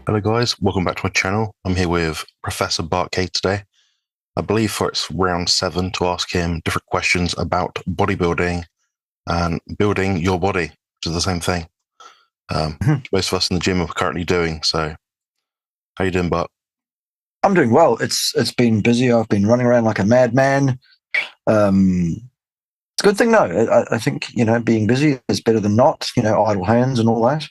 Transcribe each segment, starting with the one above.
Hello guys, welcome back to my channel. I'm here with Professor Bart today. I believe for its round 7 to ask him different questions about bodybuilding and building your body, which is the same thing. Mhm. Most of us in the gym are currently doing. So, how you doing, Bart? I'm doing well. It's been busy. I've been running around like a madman. It's a good thing, though. I think being busy is better than not. Idle hands and all that.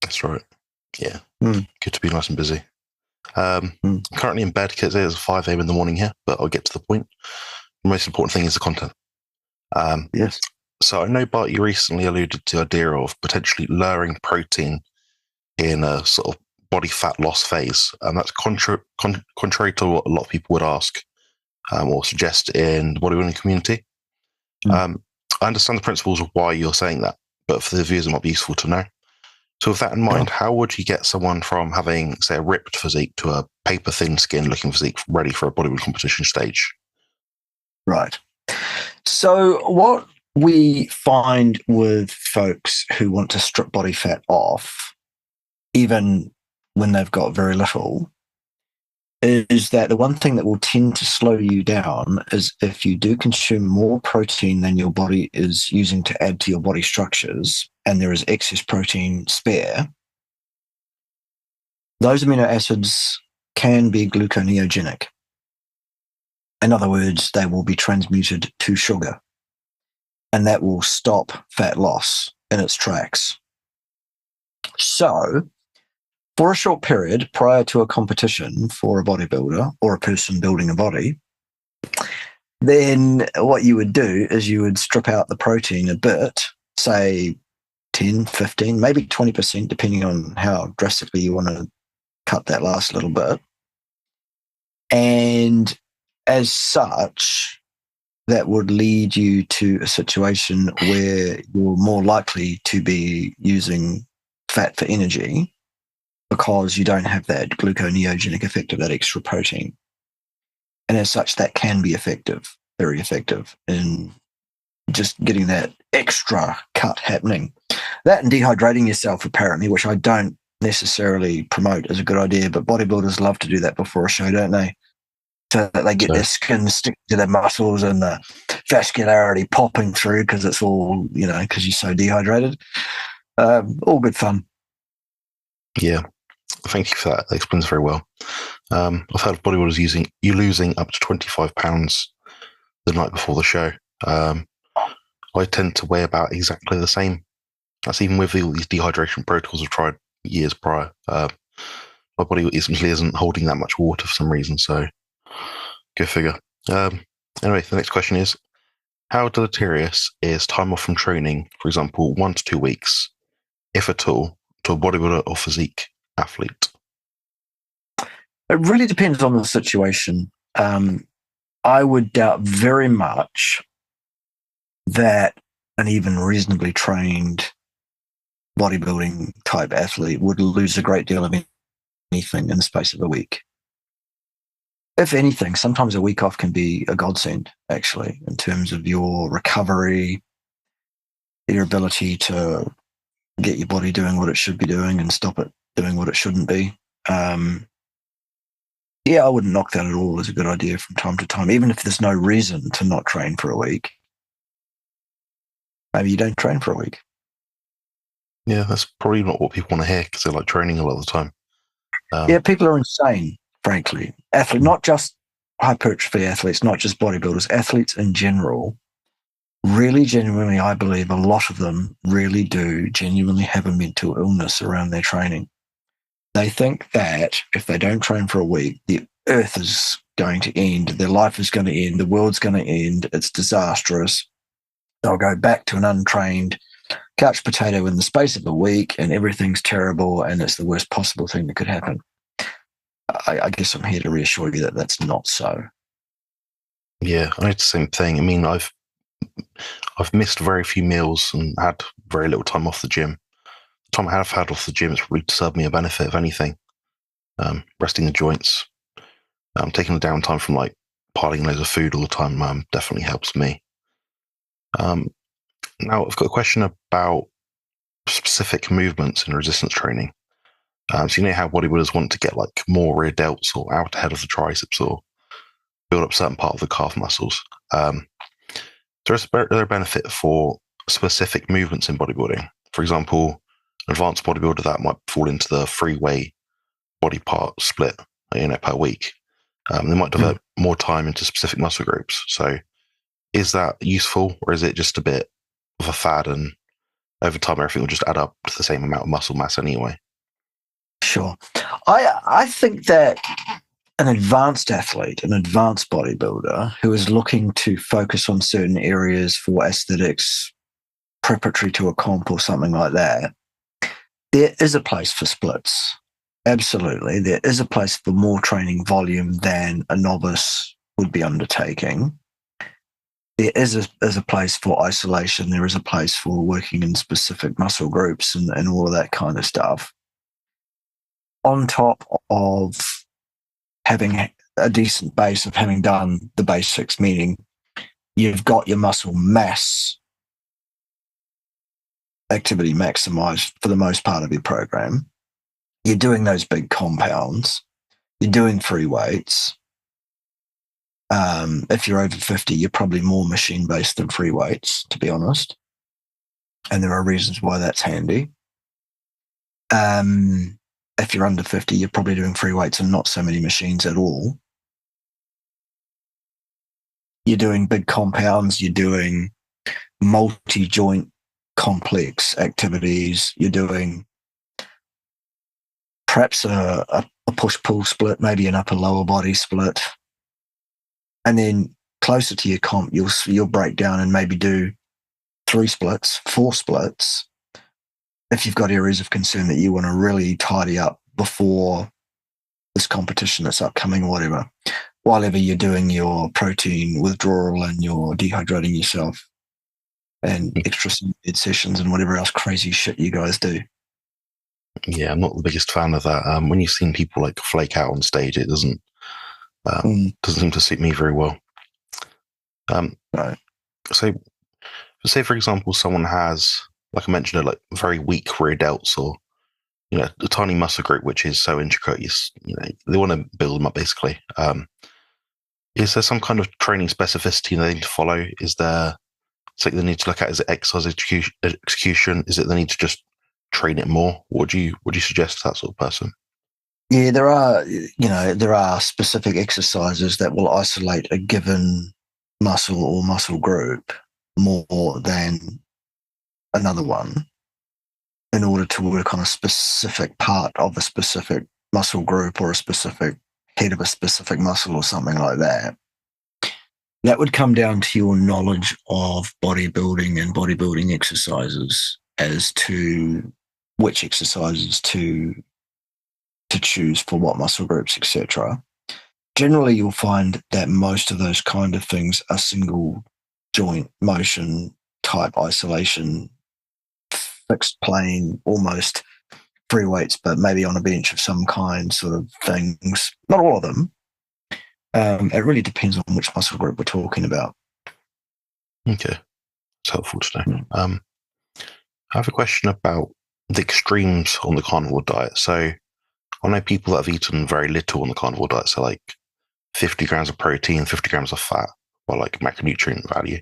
That's right. Yeah, Mm, good to be nice and busy. mm. I'm currently in bed because it is 5 a.m. in the morning here, but I'll get to the point. The most important thing is the content. Um, Yes. so I know, Bart, you recently alluded to the idea of potentially lowering protein in a sort of body fat loss phase. And that's contrary to what a lot of people would ask or suggest in the bodybuilding community. Mm. Um, I understand the principles of why you're saying that, but for the viewers, it might be useful to know. So, with that in Sure. mind, how would you get someone from having, say, a ripped physique to a paper thin skin looking physique ready for a bodybuilding competition stage? Right. So what we find with folks who want to strip body fat off, even when they've got very little, is that the one thing that will tend to slow you down is if you do consume more protein than your body is using to add to your body structures and there is excess protein spare, those amino acids can be gluconeogenic. In other words, they will be transmuted to sugar and that will stop fat loss in its tracks. So, for a short period prior to a competition for a bodybuilder or a person building a body, then what you would do is you would strip out the protein a bit, say 10, 15, maybe 20%, depending on how drastically you want to cut that last little bit. And as such, that would lead you to a situation where you're more likely to be using fat for energy because you don't have that gluconeogenic effect of that extra protein. And as such, that can be effective, very effective in just getting that extra cut happening. That and dehydrating yourself, apparently, which I don't necessarily promote as a good idea, but bodybuilders love to do that before a show, don't they? So that they get So, their skin stick to their muscles and the vascularity popping through because it's all, because you're so dehydrated. All good fun. yeah, thank you for that. That explains very well. I've heard of bodybuilders using you losing up to 25 pounds the night before the show. Um, I tend to weigh about exactly the same. That's even with all these dehydration protocols I've tried years prior. My body essentially isn't holding that much water for some reason, so go figure. Um, anyway, the next question is how deleterious is time off from training, for example, 1 to 2 weeks, if at all, to a bodybuilder or physique athlete? It really depends on the situation. I would doubt very much that an even reasonably trained bodybuilding type athlete would lose a great deal of anything in the space of a week. If anything, sometimes a week off can be a godsend, actually, in terms of your recovery, your ability to get your body doing what it should be doing and stop it doing what it shouldn't be. Um, yeah, I wouldn't knock that at all as a good idea from time to time, even if there's no reason to not train for a week. Maybe you don't train for a week. Yeah, that's probably not what people want to hear because they like training a lot of the time. Yeah, Um, people are insane, frankly. Athlete, not just hypertrophy athletes, not just bodybuilders, athletes in general. Really, genuinely, I believe a lot of them really do genuinely have a mental illness around their training. They think that if they don't train for a week, the earth is going to end, their life is going to end, the world's going to end, it's disastrous. They'll go back to an untrained couch potato in the space of a week and everything's terrible and it's the worst possible thing that could happen. I guess I'm here to reassure you that that's not so. yeah, I did the same thing. I mean, I've missed very few meals and had very little time off the gym. The time I have had off the gym, it's really served me a benefit, if anything. Resting the joints, taking the downtime from like piling loads of food all the time definitely helps me. Um, Now, I've got a question about specific movements in resistance training. So you know how bodybuilders want to get like more rear delts or out ahead of the triceps or build up certain part of the calf muscles. There's a benefit for specific movements in bodybuilding. For example, an advanced bodybuilder that might fall into the free weight body part split, per week. They might devote more time into specific muscle groups. So is that useful, or is it just a bit of a fad and over time everything will just add up to the same amount of muscle mass anyway? Sure. I think that an advanced athlete, an advanced bodybuilder who is looking to focus on certain areas for aesthetics, preparatory to a comp or something like that, there is a place for splits. Absolutely. There is a place for more training volume than a novice would be undertaking. There is a place for isolation. There is a place for working in specific muscle groups and all of that kind of stuff. On top of having a decent base of having done the basics, meaning you've got your muscle mass activity maximized for the most part of your program. You're doing those big compounds. You're doing free weights. If you're over 50, you're probably more machine-based than free weights, to be honest. And there are reasons why that's handy. If you're under 50, you're probably doing free weights and not so many machines at all. You're doing big compounds. You're doing multi-joint complex activities. You're doing perhaps a push-pull split, maybe an upper-lower body split. And then closer to your comp, you'll break down and maybe do 3 splits, 4 splits, if you've got areas of concern that you want to really tidy up before this competition that's upcoming or whatever, while ever you're doing your protein withdrawal and you're dehydrating yourself and extra sessions and whatever else crazy shit you guys do. Yeah, I'm not the biggest fan of that. When you've seen people like flake out on stage, it doesn't seem to suit me very well. Right. So say, for example, someone has, like I mentioned, like very weak rear delts or, a tiny muscle group, which is so intricate, they want to build them up basically. Is there some kind of training specificity they need to follow? Is there something they need to look at? Is it exercise execution? Is it they need to just train it more? What do you suggest to that sort of person? Yeah, there are specific exercises that will isolate a given muscle or muscle group more than another one in order to work on a specific part of a specific muscle group or a specific head of a specific muscle or something like that. That would come down to your knowledge of bodybuilding and bodybuilding exercises as to which exercises to choose for what muscle groups, etc. Generally, you'll find that most of those kind of things are single joint motion type isolation, fixed plane, almost free weights, but maybe on a bench of some kind sort of things. Not all of them. It really depends on which muscle group we're talking about. Okay. It's helpful to know. I have a question about the extremes on the carnivore diet. So I know people that have eaten very little on the carnivore diet, so like 50 grams of protein, 50 grams of fat, or like macronutrient value.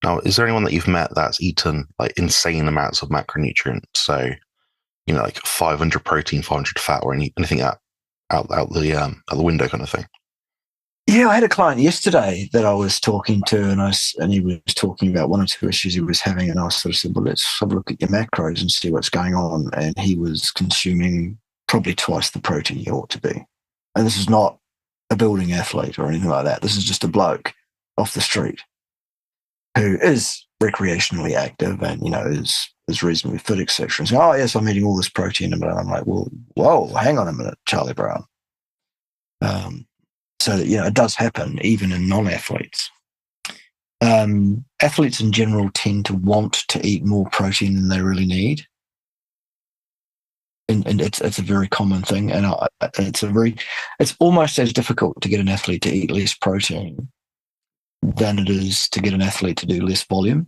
Now, is there anyone that you've met that's eaten like insane amounts of macronutrients? So, like 500 protein, 500 fat, or anything out the window kind of thing? Yeah, I had a client yesterday that I was talking to, and he was talking about one or two issues he was having, and I sort of said, well, let's have a look at your macros and see what's going on. And he was consuming probably twice the protein he ought to be. And this is not a building athlete or anything like that. This is just a bloke off the street who is recreationally active and, is reasonably fit, etc. And saying, oh, yes, I'm eating all this protein. And I'm like, well, whoa, hang on a minute, Charlie Brown. So that, it does happen even in non-athletes. Athletes in general tend to want to eat more protein than they really need. And it's a very common thing. And it's almost as difficult to get an athlete to eat less protein than it is to get an athlete to do less volume,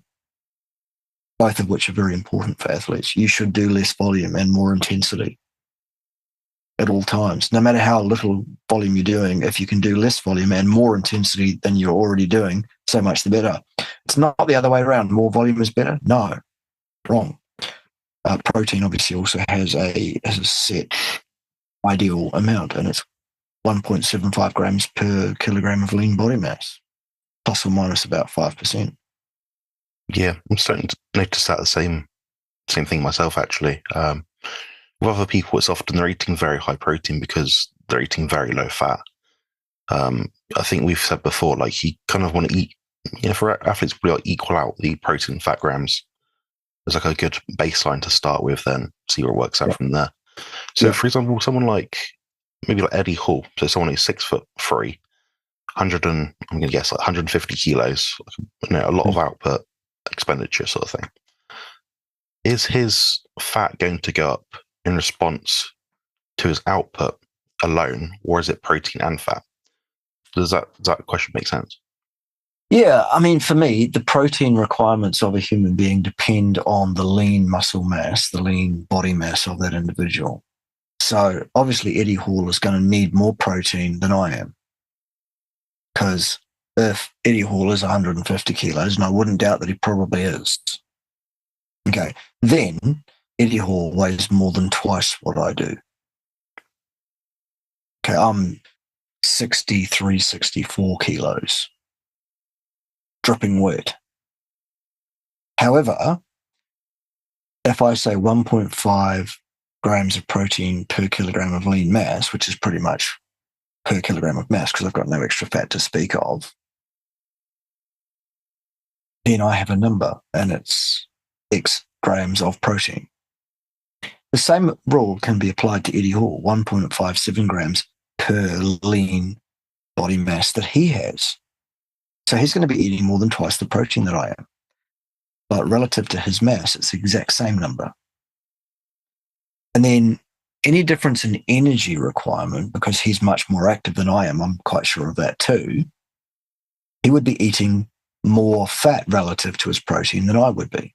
both of which are very important for athletes. You should do less volume and more intensity. at all times. No matter how little volume you're doing, if you can do less volume and more intensity than you're already doing, so much the better. It's not the other way around. More volume is better. No, wrong. Protein obviously also has a set ideal amount, and it's 1.75 grams per kilogram of lean body mass, plus or minus about 5%. Yeah, I'm starting to notice that the same thing myself, actually. With other people, it's often they're eating very high protein because they're eating very low fat. I think we've said before, like you kind of want to eat, for athletes, we like equal out the protein and fat grams. There's like a good baseline to start with, then see where it works out from there. So, for example, someone like maybe like Eddie Hall, so someone who's 6'3", 100 and I'm going to guess like 150 kilos, a lot of output expenditure sort of thing. Is his fat going to go up in response to his output alone, or is it protein and fat? Does that question make sense? Yeah, I mean, for me, the protein requirements of a human being depend on the lean muscle mass, the lean body mass of that individual. So obviously Eddie Hall is going to need more protein than I am. Because if Eddie Hall is 150 kilos, and I wouldn't doubt that he probably is, okay, then Eddie Hall weighs more than twice what I do. Okay, I'm 63, 64 kilos. Dripping wet. However, if I say 1.5 grams of protein per kilogram of lean mass, which is pretty much per kilogram of mass because I've got no extra fat to speak of, then I have a number and it's X grams of protein. The same rule can be applied to Eddie Hall, 1.57 grams per lean body mass that he has. So he's going to be eating more than twice the protein that I am. But relative to his mass, it's the exact same number. And then any difference in energy requirement, because he's much more active than I am, I'm quite sure of that too, he would be eating more fat relative to his protein than I would be.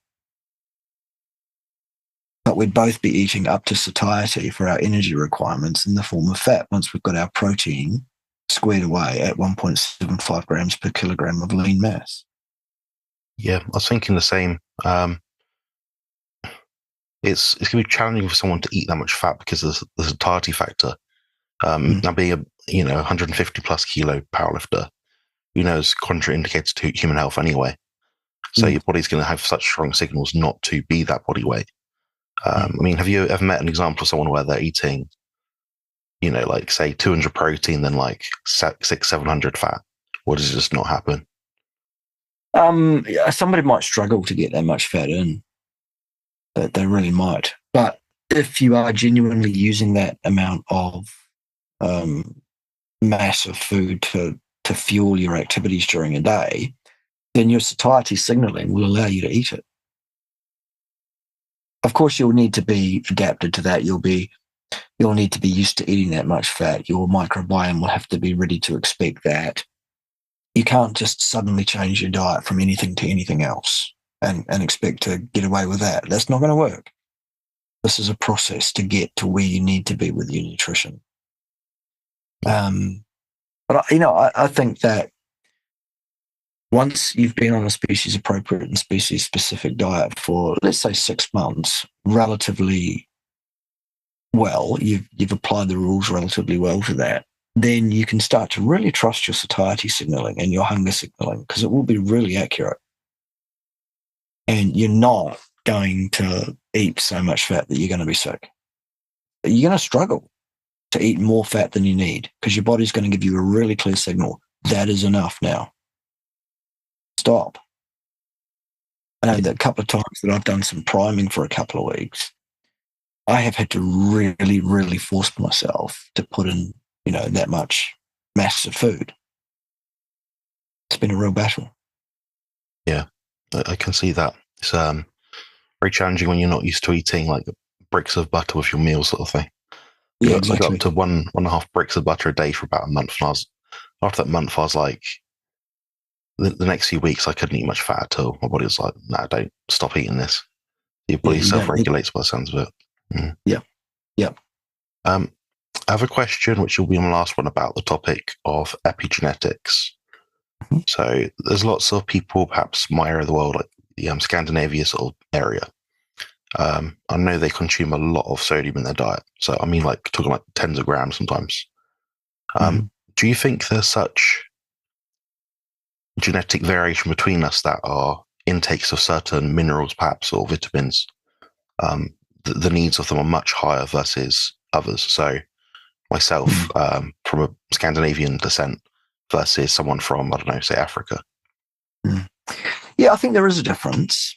But we'd both be eating up to satiety for our energy requirements in the form of fat once we've got our protein squared away at 1.75 grams per kilogram of lean mass. Yeah, I was thinking the same. It's going to be challenging for someone to eat that much fat because of the satiety factor. Now being a 150 plus kilo powerlifter, is contraindicated to human health anyway. So your body's going to have such strong signals not to be that body weight. I mean, have you ever met an example of someone where they're eating, like say 200 protein, then like 600-700 fat? Or does it just not happen? Somebody might struggle to get that much fat in. That they really might. But if you are genuinely using that amount of mass of food to fuel your activities during a day, then your satiety signaling will allow you to eat it. Of course, you'll need to be adapted to that. You'll need to be used to eating that much fat. Your microbiome will have to be ready to expect that. You can't just suddenly change your diet from anything to anything else and expect to get away with that. That's not going to work. This is a process to get to where you need to be with your nutrition. But I think that once you've been on a species appropriate and species specific diet for, let's say, 6 months, relatively well, you've applied the rules relatively well to that, then you can start to really trust your satiety signaling and your hunger signaling because it will be really accurate. And you're not going to eat so much fat that you're going to be sick. You're going to struggle to eat more fat than you need because your body's going to give you a really clear signal. That is enough now. Stop. I know that a couple of times that I've done some priming for a couple of weeks, I have had to really, really force myself to put in, that much massive food. It's been a real battle. Yeah, I can see that. It's very challenging when you're not used to eating like bricks of butter with your meal sort of thing. Yeah, I got exactly. up to 1.5 bricks of butter a day for about a month. And after that month, I was like, the next few weeks, I couldn't eat much fat at all. My body was like, no, don't stop eating this. Your body self-regulates by the sounds of it. Yeah. Um, I have a question, which will be my last one, about the topic of epigenetics. Mhm. So there's lots of people, perhaps my area of the world, like the Scandinavia sort of area. I know they consume a lot of sodium in their diet. So I mean, like talking like tens of grams sometimes. Mhm. Do you think there's such genetic variation between us that our intakes of certain minerals, perhaps, or vitamins, the needs of them are much higher versus others? So myself, Mhm. from a Scandinavian descent versus someone from, I don't know, say Africa. Mhm. Yeah, I think there is a difference,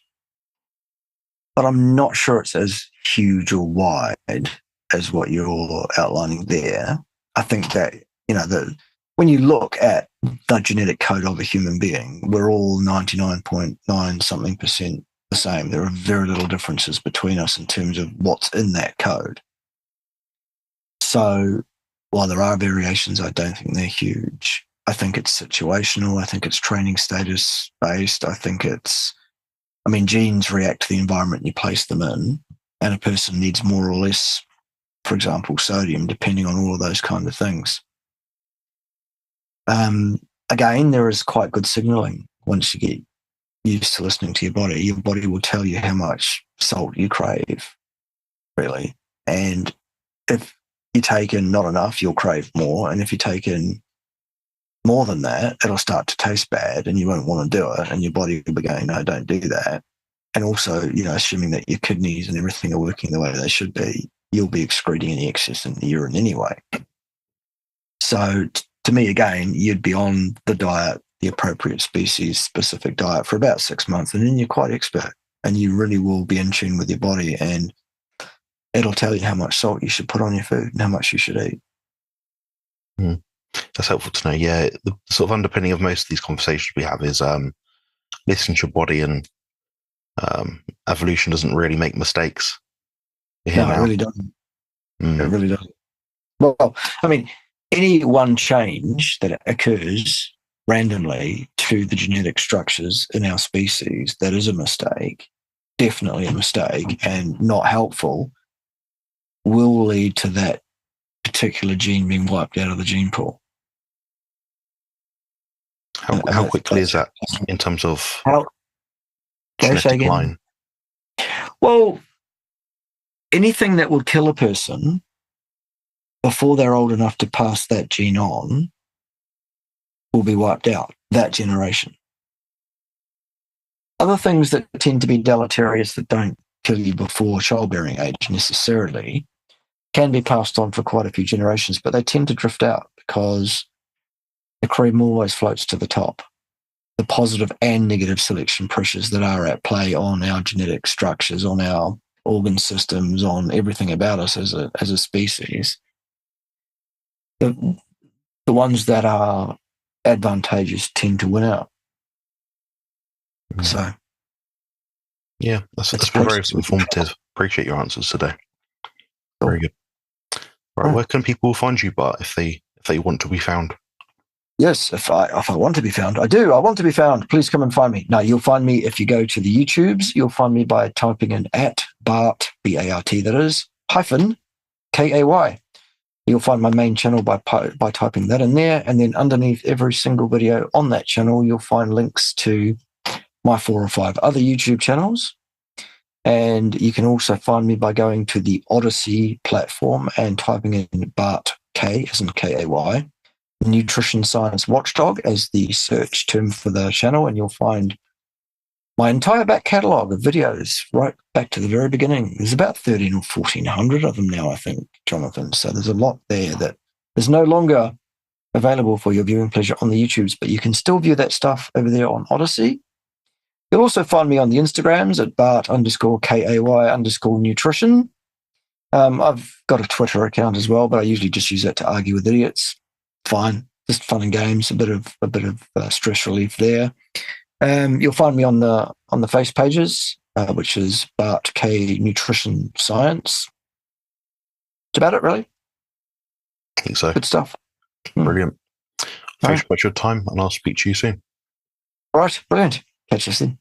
but I'm not sure it's as huge or wide as what you're outlining there. I think that, when you look at the genetic code of a human being, we're all 99.9 something percent the same. There are very little differences between us in terms of what's in that code. So while there are variations, I don't think they're huge. I think it's situational. I think it's training status based. Genes react to the environment you place them in, and a person needs more or less, for example, sodium, depending on all of those kind of things. Again, there is quite good signaling once you get used to listening to your body. Your body will tell you how much salt you crave, really. And if you take in not enough, you'll crave more. And if you take in more than that, it'll start to taste bad and you won't want to do it. And your body will be going, no, don't do that. And also, assuming that your kidneys and everything are working the way they should be, you'll be excreting any excess in the urine anyway. So to me, again, you'd be on the diet, the appropriate species specific diet for about 6 months, and then you're quite expert and you really will be in tune with your body, and it'll tell you how much salt you should put on your food and how much you should eat. That's helpful to know. Yeah, the sort of underpinning of most of these conversations we have is listen to your body, and evolution doesn't really make mistakes. You're here No, it now. really doesn't. It Mm. really doesn't. Well, any one change that occurs randomly to the genetic structures in our species that is a mistake, definitely a mistake and not helpful, will lead to that particular gene being wiped out of the gene pool. How quickly is that's that in terms of how. Sorry, say genetic again. line? Well, anything that would kill a person before they're old enough to pass that gene on will be wiped out, that generation. Other things that tend to be deleterious that don't kill you before childbearing age necessarily can be passed on for quite a few generations, but they tend to drift out because the cream always floats to the top. The positive and negative selection pressures that are at play on our genetic structures, on our organ systems, on everything about us as a species, the ones that are advantageous tend to win out. Mm. So Yeah, that's it's a been very process we control. informative. Appreciate your answers today. Very Cool. good. Right, where can people find you, Bart, if they want to be found? Yes, if I want to be found, I do. I want to be found. Please come and find me. No, you'll find me if you go to the YouTubes. You'll find me by typing in at Bart, B-A-R-T, that is, hyphen K-A-Y. You'll find my main channel by typing that in there. And then underneath every single video on that channel, you'll find links to my 4 or 5 other YouTube channels. And you can also find me by going to the Odyssey platform and typing in Bart K, as in K-A-Y, Nutrition Science Watchdog as the search term for the channel, and you'll find my entire back catalogue of videos right back to the very beginning. There's about 13 or 1400 of them now, I think, Jonathan. So there's a lot there that is no longer available for your viewing pleasure on the YouTubes, but you can still view that stuff over there on Odyssey. You'll also find me on the Instagrams at Bart_KAY_nutrition. I've got a Twitter account as well, but I usually just use that to argue with idiots. Fine, just fun and games, a bit of stress relief there. You'll find me on the face pages, which is Bart K Nutrition Science. That's about it, really. I think so. Good stuff. Brilliant. Thanks so much for your time, and I'll speak to you soon. All right, brilliant. Catch you soon.